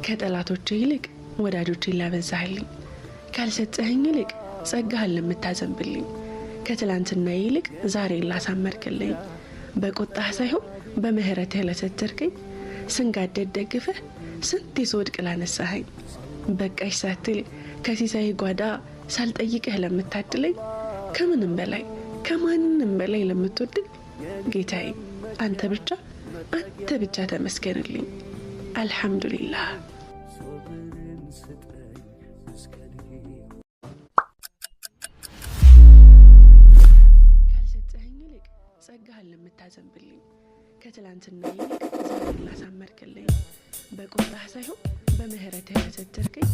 ከጠላቶቼ ይልቅ ወዳጆቼን ላበዛህልኝ፣ ካልሰጠኸኝ ይልቅ ጸጋህን ለምታዘንብልኝ፣ ከትላንትና ይልቅ ዛሬን ላሳመርክልኝ፣ በቁጣህ ሳይሆን በምህረትህ ለሰተርከኝ፣ ስንጋደድ ደግፈህ ስንት ስወድቅ ላነሳኸኝ፣ በቃሽ ሳትል ከሲሳይ ጓዳ ሳልጠይቅህ ለምታድለኝ፣ ከምንም በላይ ከማንም በላይ ለምትወድኝ ጌታዬ አንተ ብቻ ተመስገንልኝ። አልሐምዱሊላህ። ካልሰጠኸኝ ይልቅ ጸጋህን ለምታዘንብልኝ፣ ከትላንትና ይልቅ ዛሬን ላሳመርክልኝ፣ በቁጣህ ሳይሆን በምህረትህ ለሰተርከኝ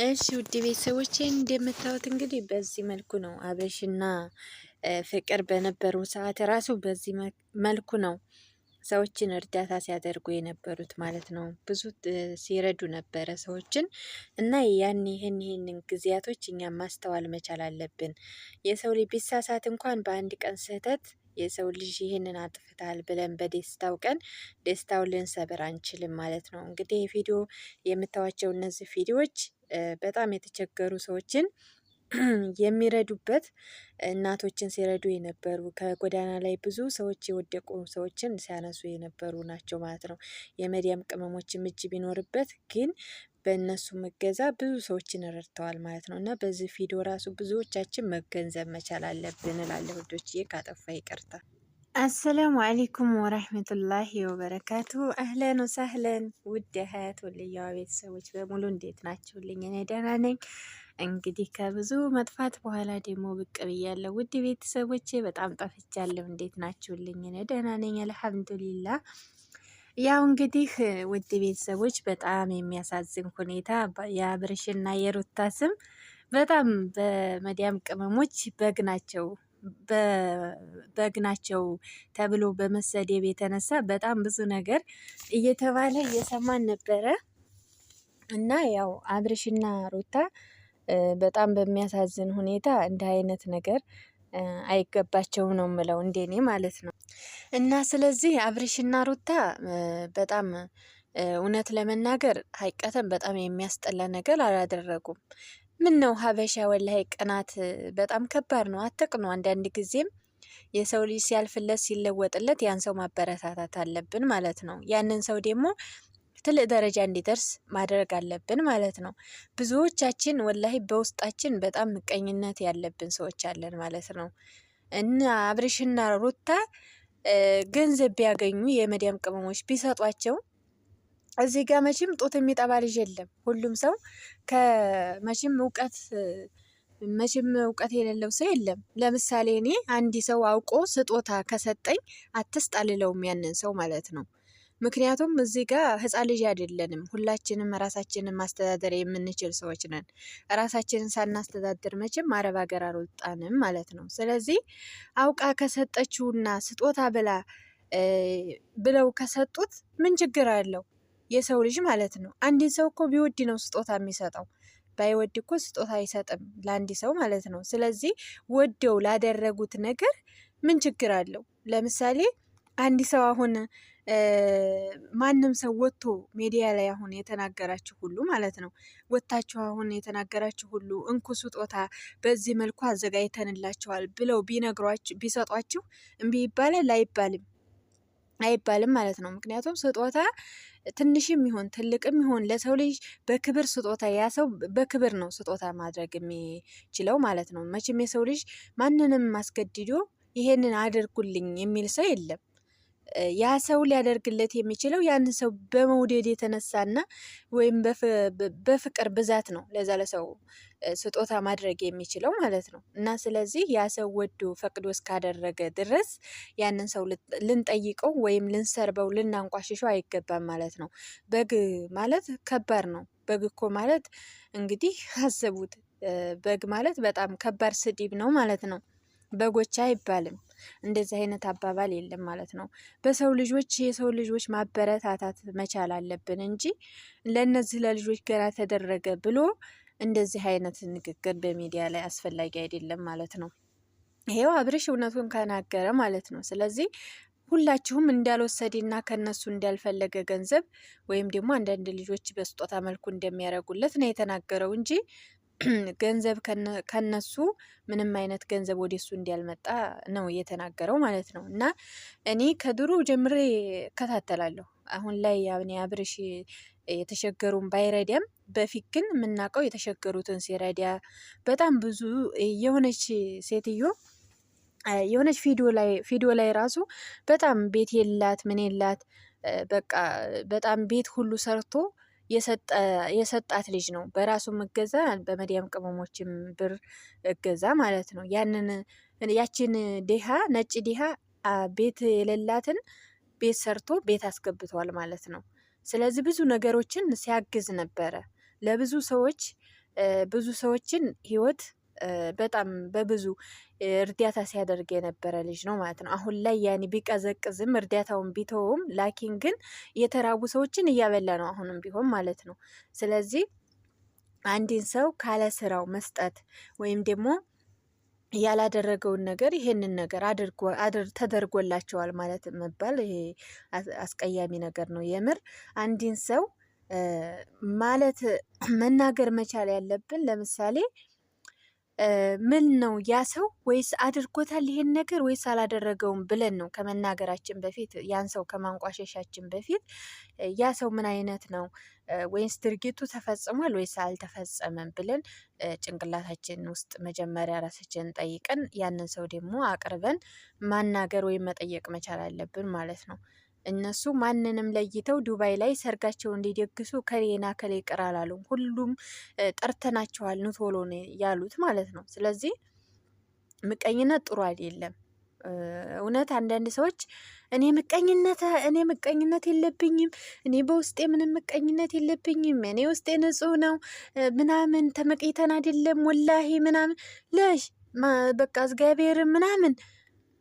እሺ ውድ ቤተሰቦቼ እንደምታዩት እንግዲህ በዚህ መልኩ ነው አብርሽና ፍቅር በነበሩ ሰዓት ራሱ በዚህ መልኩ ነው ሰዎችን እርዳታ ሲያደርጉ የነበሩት ማለት ነው። ብዙ ሲረዱ ነበረ ሰዎችን እና ያን ይህንን ጊዜያቶች እኛም ማስተዋል መቻል አለብን። የሰው ልጅ ቢሳሳት እንኳን በአንድ ቀን ስህተት የሰው ልጅ ይህንን አጥፍታል ብለን በደስታው ቀን ደስታውን ልንሰብር አንችልም ማለት ነው። እንግዲህ ቪዲዮ የምታዋቸው እነዚህ ቪዲዮዎች በጣም የተቸገሩ ሰዎችን የሚረዱበት እናቶችን ሲረዱ የነበሩ ከጎዳና ላይ ብዙ ሰዎች የወደቁ ሰዎችን ሲያነሱ የነበሩ ናቸው ማለት ነው። የመዲያም ቅመሞችም እጅ ቢኖርበት ግን በእነሱ መገዛ ብዙ ሰዎችን ረድተዋል ማለት ነው። እና በዚህ ቪዲዮ ራሱ ብዙዎቻችን መገንዘብ መቻል አለብን እላለሁ ውዶችዬ፣ ካጠፋ ይቅርታ። አሰላሙ አለይኩም ወራህመቱላሂ ወበረካቱ። አህለን ወሳህለን ውድ እህት ወልያዋ ቤተሰቦች በሙሉ እንዴት ናችሁልኝ? እኔ ደህና ነኝ። እንግዲህ ከብዙ መጥፋት በኋላ ደግሞ ብቅ ብያለሁ። ውድ ቤተሰቦቼ በጣም ጠፍቻለሁ። እንዴት ናችሁልኝ? እኔ ደህና ነኝ አልሐምዱሊላ። ያው እንግዲህ ውድ ቤተሰቦች በጣም የሚያሳዝን ሁኔታ የአብርሽና የሩታ ስም በጣም በመዲያም ቅመሞች በግ ናቸው ተብሎ በመሰደብ የተነሳ በጣም ብዙ ነገር እየተባለ እየሰማን ነበረ እና ያው አብርሽና ሩታ በጣም በሚያሳዝን ሁኔታ እንደ አይነት ነገር አይገባቸውም ነው የምለው፣ እንደኔ ማለት ነው። እና ስለዚህ አብርሽና ሩታ በጣም እውነት ለመናገር ሀይቀተን በጣም የሚያስጠላ ነገር አላደረጉም። ምን ነው ሀበሻ ወላሂ ቅናት በጣም ከባድ ነው። አትቅኑ። አንዳንድ ጊዜም የሰው ልጅ ሲያልፍለት ሲለወጥለት ያን ሰው ማበረታታት አለብን ማለት ነው። ያንን ሰው ደግሞ ትልቅ ደረጃ እንዲደርስ ማድረግ አለብን ማለት ነው። ብዙዎቻችን ወላሂ በውስጣችን በጣም ምቀኝነት ያለብን ሰዎች አለን ማለት ነው። እና አብርሽና ሩታ ገንዘብ ቢያገኙ የመዲያም ቅመሞች ቢሰጧቸው እዚህ ጋር መቼም ጡት የሚጠባ ልጅ የለም። ሁሉም ሰው ከመቼም እውቀት የሌለው ሰው የለም። ለምሳሌ እኔ አንድ ሰው አውቆ ስጦታ ከሰጠኝ አትስጥ አልለውም ያንን ሰው ማለት ነው። ምክንያቱም እዚህ ጋር ህፃን ልጅ አይደለንም። ሁላችንም ራሳችንን ማስተዳደር የምንችል ሰዎች ነን። ራሳችንን ሳናስተዳድር መቼም አረብ ሀገር አልወጣንም ማለት ነው። ስለዚህ አውቃ ከሰጠችውና ስጦታ ብለው ከሰጡት ምን ችግር አለው? የሰው ልጅ ማለት ነው። አንድን ሰው እኮ ቢወድ ነው ስጦታ የሚሰጠው። ባይወድ እኮ ስጦታ አይሰጥም ለአንድ ሰው ማለት ነው። ስለዚህ ወደው ላደረጉት ነገር ምን ችግር አለው? ለምሳሌ አንድ ሰው አሁን ማንም ሰው ወጥቶ ሚዲያ ላይ አሁን የተናገራችሁ ሁሉ ማለት ነው፣ ወጥታችሁ አሁን የተናገራችሁ ሁሉ እንኩ ስጦታ በዚህ መልኩ አዘጋጅተንላችኋል ብለው ቢሰጧችሁ እምቢ ይባላል አይባልም? አይባልም ማለት ነው። ምክንያቱም ስጦታ ትንሽም ይሁን ትልቅም ይሁን ለሰው ልጅ በክብር ስጦታ ያ ሰው በክብር ነው ስጦታ ማድረግ የሚችለው ማለት ነው። መቼም የሰው ልጅ ማንንም አስገድዶ ይሄንን አድርጉልኝ የሚል ሰው የለም። ያ ሰው ሊያደርግለት የሚችለው ያን ሰው በመውደድ የተነሳና ወይም በፍቅር ብዛት ነው ለዛ ለሰው ስጦታ ማድረግ የሚችለው ማለት ነው። እና ስለዚህ ያ ሰው ወዶ ፈቅዶ እስካደረገ ድረስ ያንን ሰው ልንጠይቀው ወይም ልንሰርበው ልናንቋሽሸው አይገባም ማለት ነው። በግ ማለት ከባድ ነው። በግ እኮ ማለት እንግዲህ አስቡት፣ በግ ማለት በጣም ከባድ ስድብ ነው ማለት ነው። በጎቻ አይባልም። እንደዚህ አይነት አባባል የለም ማለት ነው። በሰው ልጆች የሰው ልጆች ማበረታታት መቻል አለብን እንጂ ለነዚህ ለልጆች ገና ተደረገ ብሎ እንደዚህ አይነት ንግግር በሚዲያ ላይ አስፈላጊ አይደለም ማለት ነው። ይሄው አብርሽ እውነቱን ከናገረ ማለት ነው። ስለዚህ ሁላችሁም እንዳልወሰደና ከነሱ እንዳልፈለገ ገንዘብ ወይም ደግሞ አንዳንድ ልጆች በስጦታ መልኩ እንደሚያደርጉለት ነው የተናገረው እንጂ ገንዘብ ከነሱ ምንም አይነት ገንዘብ ወደሱ እንዳልመጣ ነው እየተናገረው ማለት ነው። እና እኔ ከድሮ ጀምሬ እከታተላለሁ። አሁን ላይ ያኔ አብርሽ የተቸገሩን ባይረዳም በፊት ግን የምናውቀው የተቸገሩትን ሲረዳ በጣም ብዙ የሆነች ሴትዮ የሆነች ቪዲዮ ላይ ራሱ በጣም ቤት የላት ምን የላት በቃ በጣም ቤት ሁሉ ሰርቶ የሰጣት ልጅ ነው። በራሱ እገዛ በመዲያም ቅመሞችም ብር እገዛ ማለት ነው። ያችን ድሃ ነጭ ድሃ ቤት የሌላትን ቤት ሰርቶ ቤት አስገብቷል ማለት ነው። ስለዚህ ብዙ ነገሮችን ሲያግዝ ነበረ። ለብዙ ሰዎች ብዙ ሰዎችን ህይወት በጣም በብዙ እርዳታ ሲያደርግ የነበረ ልጅ ነው ማለት ነው። አሁን ላይ ያኔ ቢቀዘቅዝም እርዳታውን ቢተውም ላኪን ግን የተራቡ ሰዎችን እያበላ ነው አሁንም ቢሆን ማለት ነው። ስለዚህ አንድን ሰው ካለ ስራው መስጠት ወይም ደግሞ ያላደረገውን ነገር ይሄንን ነገር ተደርጎላቸዋል ማለት መባል ይሄ አስቀያሚ ነገር ነው። የምር አንድን ሰው ማለት መናገር መቻል ያለብን ለምሳሌ ምን ነው ያ ሰው ወይስ አድርጎታል ይሄን ነገር ወይስ አላደረገውም ብለን ነው ከመናገራችን በፊት ያን ሰው ከማንቋሸሻችን በፊት ያ ሰው ምን አይነት ነው ወይስ ድርጊቱ ተፈጽሟል ወይስ አልተፈጸመም ብለን ጭንቅላታችን ውስጥ መጀመሪያ ራሳችንን ጠይቀን ያንን ሰው ደግሞ አቅርበን ማናገር ወይም መጠየቅ መቻል አለብን ማለት ነው። እነሱ ማንንም ለይተው ዱባይ ላይ ሰርጋቸውን እንዲደግሱ ከሌና ከሌ ቅር አላሉም። ሁሉም ጠርተናቸዋል ኑ ቶሎ ነው ያሉት ማለት ነው። ስለዚህ ምቀኝነት ጥሩ አይደለም። እውነት አንዳንድ ሰዎች እኔ ምቀኝነት የለብኝም፣ እኔ በውስጤ ምንም ምቀኝነት የለብኝም፣ እኔ ውስጤ ንጹህ ነው ምናምን ተመቅይተን አይደለም ወላሂ ምናምን ለሽ በቃ እግዚአብሔር ምናምን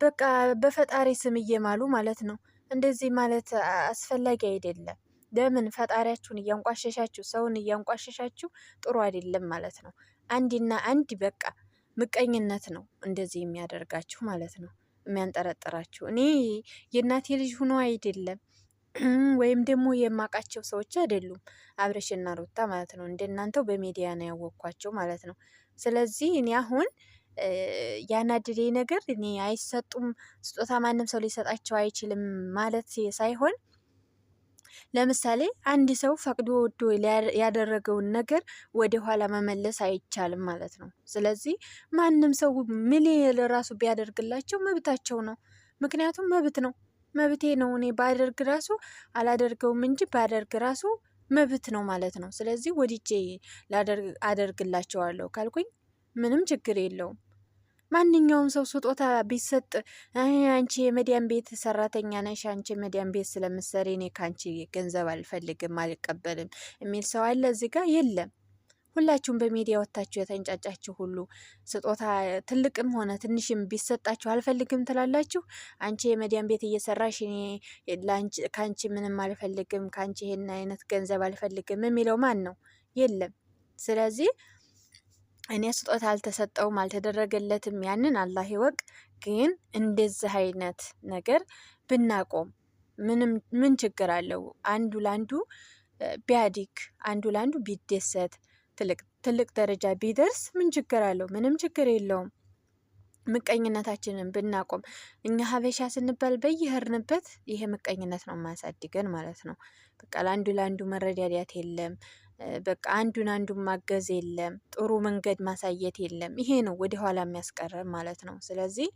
በቃ በፈጣሪ ስም እየማሉ ማለት ነው። እንደዚህ ማለት አስፈላጊ አይደለም። ለምን ፈጣሪያችሁን እያንቋሸሻችሁ ሰውን እያንቋሸሻችሁ ጥሩ አይደለም ማለት ነው። አንድና አንድ በቃ ምቀኝነት ነው እንደዚህ የሚያደርጋችሁ ማለት ነው፣ የሚያንጠረጥራችሁ። እኔ የእናቴ ልጅ ሆኖ አይደለም ወይም ደግሞ የማውቃቸው ሰዎች አይደሉም አብርሽና ሩታ ማለት ነው። እንደናንተው በሚዲያ ነው ያወቅኳቸው ማለት ነው። ስለዚህ እኔ አሁን ያናድደኝ ነገር እኔ አይሰጡም ስጦታ ማንም ሰው ሊሰጣቸው አይችልም ማለት ሳይሆን ለምሳሌ አንድ ሰው ፈቅዶ ወዶ ያደረገውን ነገር ወደ ኋላ መመለስ አይቻልም ማለት ነው። ስለዚህ ማንም ሰው ምን ለራሱ ቢያደርግላቸው መብታቸው ነው። ምክንያቱም መብት ነው፣ መብቴ ነው። እኔ ባደርግ ራሱ አላደርገውም እንጂ ባደርግ ራሱ መብት ነው ማለት ነው። ስለዚህ ወዲጄ አደርግላቸዋለሁ ካልኩኝ ምንም ችግር የለውም። ማንኛውም ሰው ስጦታ ቢሰጥ አንቺ የመዲያን ቤት ሰራተኛ ነሽ፣ አንቺ የመዲያን ቤት ስለምትሰሪ እኔ ከአንቺ ገንዘብ አልፈልግም አልቀበልም የሚል ሰው አለ እዚህ ጋር? የለም። ሁላችሁም በሚዲያ ወጥታችሁ የተንጫጫችሁ ሁሉ ስጦታ ትልቅም ሆነ ትንሽም ቢሰጣችሁ አልፈልግም ትላላችሁ። አንቺ የመዲያን ቤት እየሰራሽ እኔ ከአንቺ ምንም አልፈልግም፣ ከአንቺ ይሄን አይነት ገንዘብ አልፈልግም የሚለው ማን ነው? የለም። ስለዚህ እኔ ስጦታ አልተሰጠውም አልተደረገለትም፣ ያንን አላህ ይወቅ። ግን እንደዚህ አይነት ነገር ብናቆም ምን ችግር አለው? አንዱ ላንዱ ቢያድግ፣ አንዱ ላንዱ ቢደሰት፣ ትልቅ ደረጃ ቢደርስ ምን ችግር አለው? ምንም ችግር የለውም። ምቀኝነታችንን ብናቆም እኛ ሀበሻ ስንባል በየሄድንበት ይሄ ምቀኝነት ነው የማያሳድገን ማለት ነው። በቃ ለአንዱ መረዳዳት የለም። በቃ አንዱን ማገዝ የለም። ጥሩ መንገድ ማሳየት የለም። ይሄ ነው ወደ ኋላ የሚያስቀረን ማለት ነው። ስለዚህ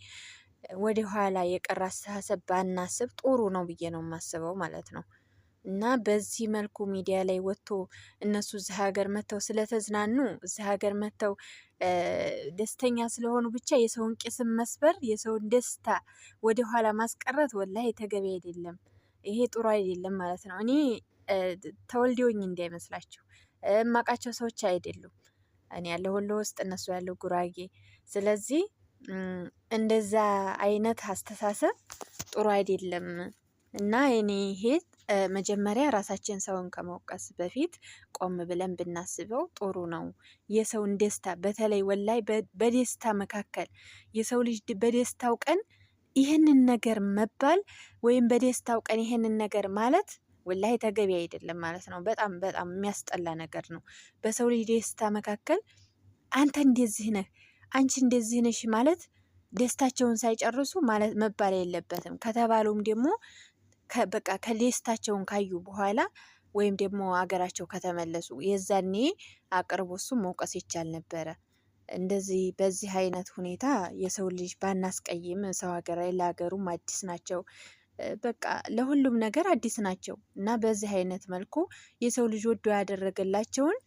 ወደ ኋላ የቀረ አስተሳሰብ ባናስብ ጥሩ ነው ብዬ ነው የማስበው ማለት ነው። እና በዚህ መልኩ ሚዲያ ላይ ወጥቶ እነሱ እዚህ ሀገር መጥተው ስለተዝናኑ እዚህ ሀገር መጥተው ደስተኛ ስለሆኑ ብቻ የሰውን ቂስም መስበር የሰውን ደስታ ወደ ኋላ ማስቀረት ወላሂ ተገቢ አይደለም። ይሄ ጥሩ አይደለም ማለት ነው። እኔ ተወልደውኝ እንዳይመስላችሁ እማቃቸው ሰዎች አይደሉም። እኔ ያለው ወሎ ውስጥ እነሱ ያለው ጉራጌ። ስለዚህ እንደዛ አይነት አስተሳሰብ ጥሩ አይደለም እና እኔ ይሄ መጀመሪያ ራሳችን ሰውን ከመውቀስ በፊት ቆም ብለን ብናስበው ጥሩ ነው። የሰውን ደስታ በተለይ ወላይ በደስታ መካከል የሰው ልጅ በደስታው ቀን ይህንን ነገር መባል ወይም በደስታው ቀን ይህንን ነገር ማለት ወላይ ተገቢ አይደለም ማለት ነው። በጣም በጣም የሚያስጠላ ነገር ነው። በሰው ልጅ ደስታ መካከል አንተ እንደዚህ ነህ፣ አንቺ እንደዚህ ነሽ ማለት ደስታቸውን ሳይጨርሱ ማለት መባል የለበትም። ከተባሉም ደግሞ በቃ ከደስታቸውን ካዩ በኋላ ወይም ደግሞ አገራቸው ከተመለሱ የዛኔ አቅርቦ እሱ መውቀስ ይቻል ነበረ። እንደዚህ በዚህ አይነት ሁኔታ የሰው ልጅ ባናስቀይም፣ ሰው ሀገር ላይ ለሀገሩም አዲስ ናቸው። በቃ ለሁሉም ነገር አዲስ ናቸው እና በዚህ አይነት መልኩ የሰው ልጅ ወዶ ያደረገላቸውን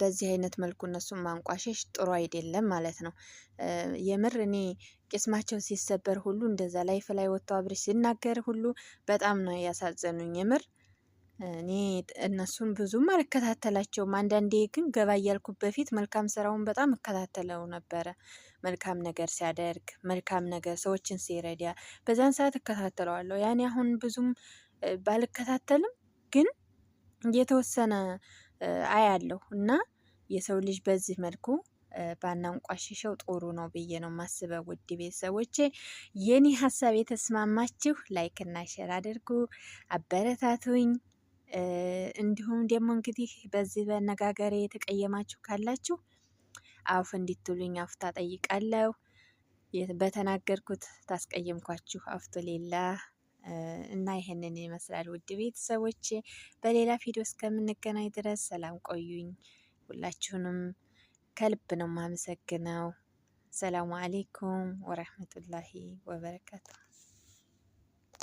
በዚህ አይነት መልኩ እነሱን ማንቋሸሽ ጥሩ አይደለም ማለት ነው። የምር እኔ ቅስማቸው ሲሰበር ሁሉ እንደዛ ላይፍ ላይ ወጥቶ አብርሽ ሲናገር ሁሉ በጣም ነው ያሳዘኑኝ። የምር እኔ እነሱን ብዙም አልከታተላቸውም። አንዳንዴ ግን ገባ እያልኩ በፊት መልካም ስራውን በጣም እከታተለው ነበረ። መልካም ነገር ሲያደርግ፣ መልካም ነገር ሰዎችን ሲረዳ በዛን ሰዓት እከታተለዋለሁ። ያኔ አሁን ብዙም ባልከታተልም ግን የተወሰነ አያለሁ እና የሰው ልጅ በዚህ መልኩ ባናንቋሽሸው ጥሩ ነው ብዬ ነው ማስበው። ውድ ቤተሰቦቼ የኔ ሀሳብ የተስማማችሁ ላይክ እና ሼር አድርጉ፣ አበረታቱኝ። እንዲሁም ደግሞ እንግዲህ በዚህ በአነጋገሬ የተቀየማችሁ ካላችሁ አፍ እንዲትሉኝ አፍታ ጠይቃለሁ። በተናገርኩት ታስቀየምኳችሁ አፍቶ ሌላ እና ይሄንን ይመስላል ውድ ቤተሰቦቼ። በሌላ ቪዲዮ እስከምንገናኝ ድረስ ሰላም ቆዩኝ። ሁላችሁንም ከልብ ነው የማመሰግነው። ሰላሙ አሌይኩም ወረህመቱላሂ ወበረካቱ።